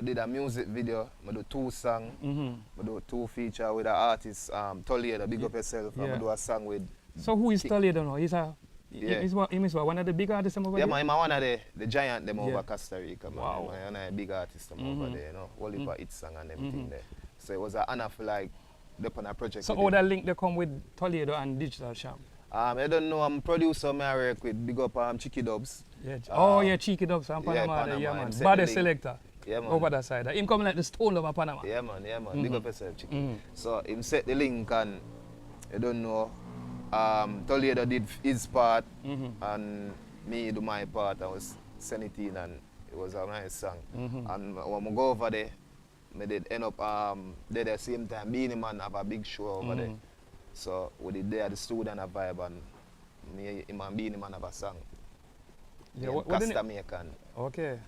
I did a music video, I do 2 songs, I do 2 feature with an artist, Toledo, big up yourself, I do a song with... So who is Toledo now? He's one of the big artists over Yeah, there? man, I'm one of the giant them over Costa Rica, man. Wow. I'm a big artist over there, you know, whole heap of hit song and everything there. So it was an honor for like, up on a project. So how that link they come with Toledo and Digital Sham? I don't know, I'm producer, I work with big up Chicky Dubs. Yeah, Cheeky Dubs and Panama, man. Baddest selector. Yeah, man. Over that side. Him come like the stone of Panama. Yeah, man. Big up yourself, Chicky. So him set the link and, I don't know, Toledo did his part and me do my part. I was send it in and it was a nice song. And when I go over there, I did end up there at the same time. Beenie man have a big show over there. So we did there at the studio and a vibe and me and Beenie man have a song. Yeah, Costa Rican. Okay.